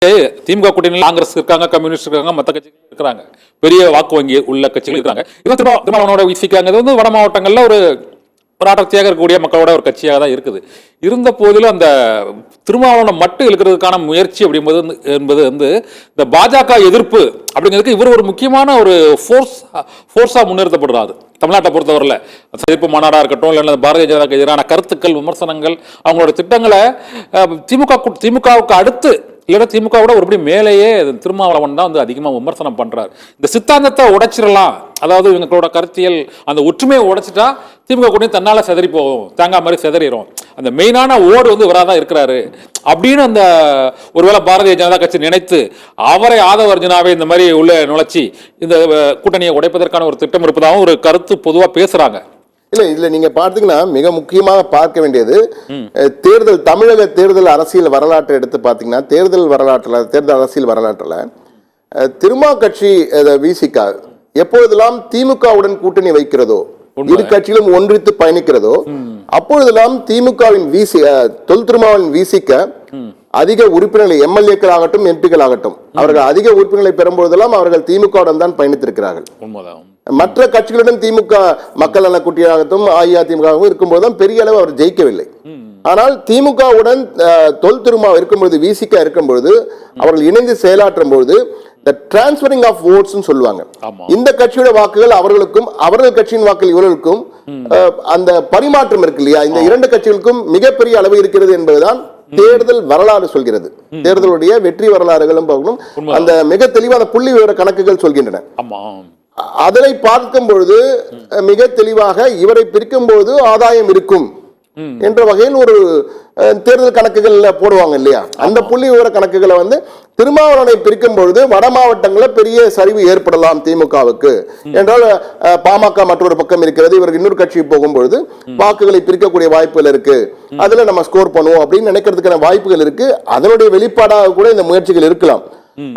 திமுக கூட்டணியில் காங்கிரஸ் இருக்காங்க, கம்யூனிஸ்ட் இருக்காங்க, மற்ற கட்சிகள் இருக்கிறாங்க, பெரிய வாக்கு வங்கி உள்ள கட்சிகள் இருக்காங்க. இவன் திருமாவளவனோட வீசிக்காங்க. இது வந்து வட மாவட்டங்களில் ஒரு அடர்த்தியாக இருக்கக்கூடிய மக்களோட ஒரு கட்சியாக தான் இருக்குது. இருந்த போதிலும் அந்த திருமாவளவனை மட்டும் இழுக்கிறதுக்கான முயற்சி என்பது வந்து இந்த பாஜக எதிர்ப்பு அப்படிங்கிறதுக்கு இவர் ஒரு முக்கியமான ஒரு ஃபோர்ஸாக முன்னிறுத்தப்படுறாரு. தமிழ்நாட்டை பொறுத்தவரையில் எதிர்ப்பு மாநாடாக இருக்கட்டும், இல்லை பாரதிய ஜனதாக்கு எதிரான கருத்துக்கள், விமர்சனங்கள், அவங்களோட திட்டங்களை திமுகவுக்கு அடுத்து இல்லைன்னா திமுகவோட ஒருபடி மேலேயே திருமாவளவன் தான் வந்து அதிகமாக விமர்சனம் பண்றாரு. இந்த சித்தாந்தத்தை உடைச்சிடலாம், அதாவது இவங்களோட கருத்தியல் அந்த ஒற்றுமையை உடைச்சிட்டா திமுக கூட்டணி தன்னால செதறி போகும், தேங்காய் மாதிரி செதறிடும், அந்த மெயினான ஓடு வந்து இவராதான் இருக்கிறாரு அப்படின்னு அந்த ஒருவேளை பாரதிய ஜனதா கட்சி நினைத்து அவரை ஆதவ அர்ஜுனாவே இந்த மாதிரி உள்ள நுழைச்சி இந்த கூட்டணியை உடைப்பதற்கான ஒரு திட்டம் இருப்பதாகவும் ஒரு கருத்து பொதுவாக பேசுறாங்க. இல்ல இதுல நீங்க பார்த்தீங்கன்னா மிக முக்கியமாக பார்க்க வேண்டியது தேர்தல், தமிழக தேர்தல் அரசியல் வரலாற்றை எடுத்து பார்த்தீங்கன்னா தேர்தல் அரசியல் வரலாற்றுல திருமா கட்சி விசிக எப்பொழுதெல்லாம் திமுகவுடன் கூட்டணி வைக்கிறதோ, இரு கட்சியிலும் ஒன்றித்து பயணிக்கிறதோ, அப்பொழுதெல்லாம் திமுகவின் தொல் திருமாவின் விசிக அதிக உறுப்பினர்களை, எம்எல்ஏக்கள் ஆகட்டும், எம்பிக்கள் ஆகட்டும், அவர்கள் அதிக உறுப்பினர்களை பெறும்போதெல்லாம் அவர்கள் திமுகவுடன் தான் பயணித்திருக்கிறார்கள். மற்ற கட்சிகளுடன் திமுக மக்கள் நல கூட்டணியாகட்டும், அஇஅதிமுகவும் இருக்கும்போதுதான் பெரிய அளவு அவர் ஜெயிக்கவில்லை. ஆனால் திமுகவுடன் தொல் திருமா இருக்கும்போது, விசிக இருக்கும்போது, அவர்கள் இணைந்து செயலாற்றும் பொழுது டிரான்ஸ்பரிங் ஆஃப் ஓட்ஸ் சொல்லுவாங்க. இந்த கட்சியோட வாக்குகள் அவர்களுக்கும், அவர்கள் கட்சியின் வாக்குகள் இவர்களுக்கும் அந்த பரிமாற்றம் இருக்கு இல்லையா, இந்த இரண்டு கட்சிகளுக்கும் மிகப்பெரிய அளவு இருக்கிறது என்பதுதான் தேர்தல் வரலாறு சொல்கிறது. தேர்தலுடைய வெற்றி வரலாறுகளும் பார்க்கணும், அந்த மிக தெளிவான புள்ளி விவர கணக்குகள் சொல்கின்றன. அதனை பார்க்கும் பொழுது மிக தெளிவாக இவரை பிரிக்கும் பொழுது ஆதாயம் இருக்கும் என்ற வகையில் ஒரு தேர்தல் கணக்குகள் போடுவாங்க இல்லையா, அந்த புள்ளி விவர கணக்குகளை வந்து திருமாவளவனை பிரிக்கும் பொழுது வட மாவட்டங்களில் பெரிய சரிவு ஏற்படலாம் திமுகவுக்கு என்றால், பாமக மற்றொரு பக்கம் இருக்கிறது, இவருக்கு இன்னொரு கட்சி போகும்பொழுது வாக்குகளை பிரிக்கக்கூடிய வாய்ப்புகள் இருக்கு, அதுல நம்ம ஸ்கோர் பண்ணுவோம் அப்படின்னு நினைக்கிறதுக்கான வாய்ப்புகள் இருக்கு. அதனுடைய வெளிப்பாடாக கூட இந்த முயற்சிகள் இருக்கலாம்.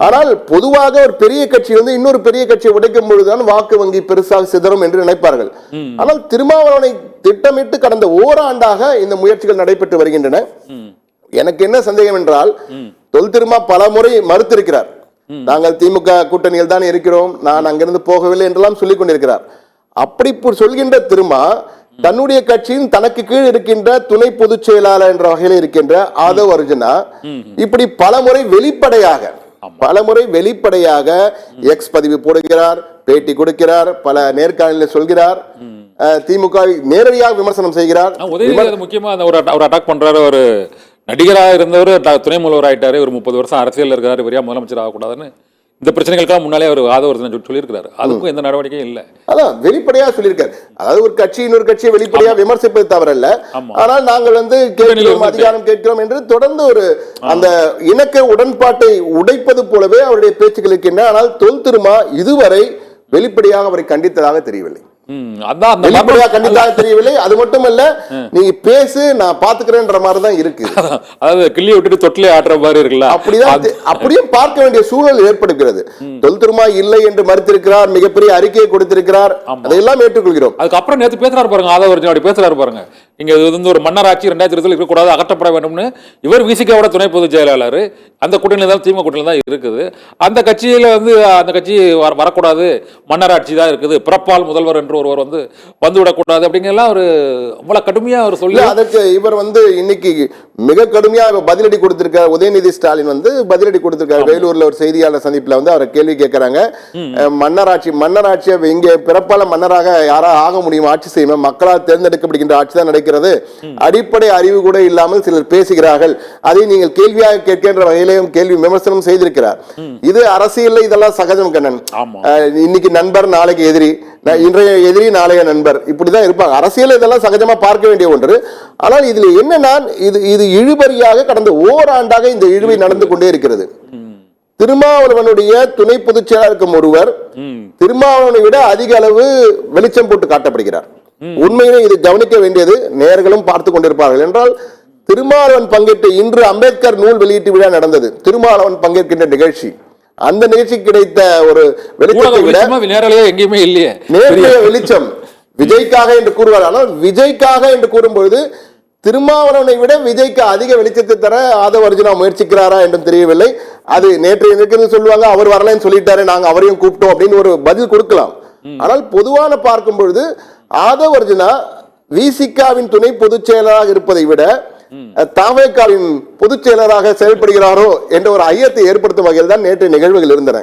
ஆனால் பொதுவாக ஒரு பெரிய கட்சி வந்து இன்னொரு பெரிய கட்சியை உடைக்கும் பொழுதுதான் வாக்கு வங்கி பெருசாக சிதறும் என்று நினைப்பார்கள். ஆனால் திருமாவளவனை திட்டமிட்டு கடந்த ஓராண்டாக இந்த முயற்சிகள் நடைபெற்று வருகின்றன. எனக்கு என்ன சந்தேகம் என்றால், தொல் திருமா பல முறை மறுத்திருக்கிறார். நாங்கள் திமுக கூட்டணியில் தான் இருக்கிறோம், நான் அங்கிருந்து போகவில்லை என்றெல்லாம் சொல்லிக் கொண்டிருக்கிறார். அப்படி சொல்கின்ற திருமா தன்னுடைய கட்சியின் தனக்கு கீழ் இருக்கின்ற துணை பொதுச் செயலாளர் என்ற வகையில் இருக்கின்ற ஆதவ் அர்ஜுனா இப்படி பலமுறை வெளிப்படையாக எக்ஸ் பதிவு போடுகிறார், பேட்டி கொடுக்கிறார், பல நேர்காணலில் சொல்கிறார், திமுக நேரடியாக விமர்சனம் செய்கிறார். முக்கியமா ஒரு அட்டாக் பண்றாரு. ஒரு நடிகராக இருந்தவர் துணை முதல்வர் ஆயிட்டாரு, ஒரு 30 வருஷம் அரசியல் இருக்கிறாரு, பெரிய முதலமைச்சர் ஆகக்கூடாதுன்னு இந்த பிரச்சனைகளுக்காக முன்னாலே அவர் ஆதரவு சொல்லியிருக்காரு. அதுக்கும் எந்த நடவடிக்கையும் இல்லை. அதான் வெளிப்படையா சொல்லியிருக்காரு. அதாவது ஒரு கட்சி இன்னொரு கட்சியை வெளிப்படையா விமர்சிப்பது தவறல்ல, ஆனால் நாங்கள் வந்து கேட்கிறோம், அதிகாரம் கேட்கிறோம் என்று தொடர்ந்து ஒரு அந்த இணக்க உடன்பாட்டை உடைப்பது போலவே அவருடைய பேச்சுக்கள் இருக்கின்றன. ஆனால் தொல் திருமா இதுவரை வெளிப்படையாக அவரை கண்டித்ததாக தெரியவில்லை. தெரியவில்லை. அது மட்டுமல்ல, நீ பேசு, நான் பாத்துக்கிறேன்ற மாதிரிதான் இருக்கு. அதாவது கிள்ளி விட்டுட்டு தொட்டிலே ஆடுற மாதிரி இருக்குல்ல, அப்படியும் பார்க்க வேண்டிய சூழல் ஏற்படுகிறது. தொல் திருமா இல்லை என்று மறுத்திருக்கிறார், மிகப்பெரிய அறிக்கையை கொடுத்திருக்கிறார், அதையெல்லாம் ஏற்றுக்கொள்கிறோம். அதுக்கப்புறம் நேற்று பேசுறாரு பாருங்க, ஆதவ அர்ஜுனா பேசுறாரு பாருங்க, இங்க ஒரு மன்னராட்சி 2020 இருக்கக்கூடாது, அகற்றப்பட வேண்டும்னு. இவர் விசிகாவோட துணை பொதுச் செயலாளர், அந்த கூட்டணியில் தான், திமுக கூட்டணியில் தான் இருக்குது. அந்த கட்சியில வந்து அந்த கட்சி வரக்கூடாது, மன்னராட்சி தான் இருக்குது, பிறப்பால் முதல்வர் என்று ஒருவர் வந்து விடக்கூடாது அப்படிங்கலாம் ஒரு அவ்வளவு கடுமையா அவர் சொல்லி, அதற்கு இவர் வந்து இன்னைக்கு மிக கடுமையா பதிலடி கொடுத்திருக்கார். உதயநிதி ஸ்டாலின் வந்து பதிலடி கொடுத்திருக்காரு. வேலூர்ல ஒரு செய்தியாளர் சந்திப்புல வந்து அவரை கேள்வி கேட்கிறாங்க, மன்னராட்சியை இங்க பிறப்பால மன்னராக யாரா ஆக முடியும், ஆட்சி செய்யணும், மக்களால் தேர்ந்தெடுக்கப்படுகின்ற ஆட்சி தான் நடக்கிறது, அடிப்படை அறிவு கூட இல்லாமல் சிலர் பேசுகிறார்கள், அதை நீங்கள் கேள்வியாக கேட்கின்ற வகையிலையும் கேள்வி விமர்சனம் செய்திருக்கிறார். இது அரசியல், இதெல்லாம் சகஜம் கண்ணன். இன்னைக்கு நண்பர், நாளைக்கு எதிரி, இன்றைய எதிரி நாளைய நண்பர், இப்படிதான் இருப்பாங்க. அரசியல் இதெல்லாம் சகஜமா பார்க்க வேண்டிய ஒன்று. ஆனால் இதுல என்னன்னா, இது இழுபறியாக கடந்த ஓராண்டாக இந்த இழுவை நடந்து கொண்டே இருக்கிறது. திருமாவளவனுடைய துணை பொதுச் செயலாளர் ஒருவர் திருமாவளவனை விட அதிக அளவு வெளிச்சம் போட்டு காட்டப்படுகிறார். உண்மையிலே இது கவனிக்க வேண்டியது, நேயர்களும் பார்த்து கொண்டிருப்பார்கள். என்றால் திருமாவளவன் பங்கேற்ற இன்று அம்பேத்கர் நூல் வெளியீட்டு விழா நடந்தது. திருமாவளவன் பங்கேற்கின்ற நிகழ்ச்சி, அந்த நிகழ்ச்சிக்கு கிடைத்த ஒரு வெளிச்சத்தை விட எங்கேயுமே இல்லையே நேரடிய வெளிச்சம் விஜய்க்காக என்று கூறுவார். ஆனால் விஜய்க்காக என்று கூறும்பொழுது திருமாவளவனை விட விஜய்க்கு அதிக வெளிச்சத்தை தர ஆதவ அர்ஜுனா முயற்சிக்கிறாரா என்றும் தெரியவில்லை. அது நேற்று இருக்கிறது சொல்லுவாங்க, அவர் வரலன்னு சொல்லிட்டாரு, நாங்க அவரையும் கூப்பிட்டோம் அப்படின்னு ஒரு பதில் கொடுக்கலாம். ஆனால் பொதுவான பார்க்கும் பொழுது ஆதவ அர்ஜுனா விசிகாவின் துணை பொதுச் செயலராக இருப்பதை விட தவேகாவின் பொதுச் செயலராக செயல்படுகிறாரோ என்ற ஒரு ஐயத்தை ஏற்படுத்தும் வகையில் தான் நேற்று நிகழ்வுகள் இருந்தன.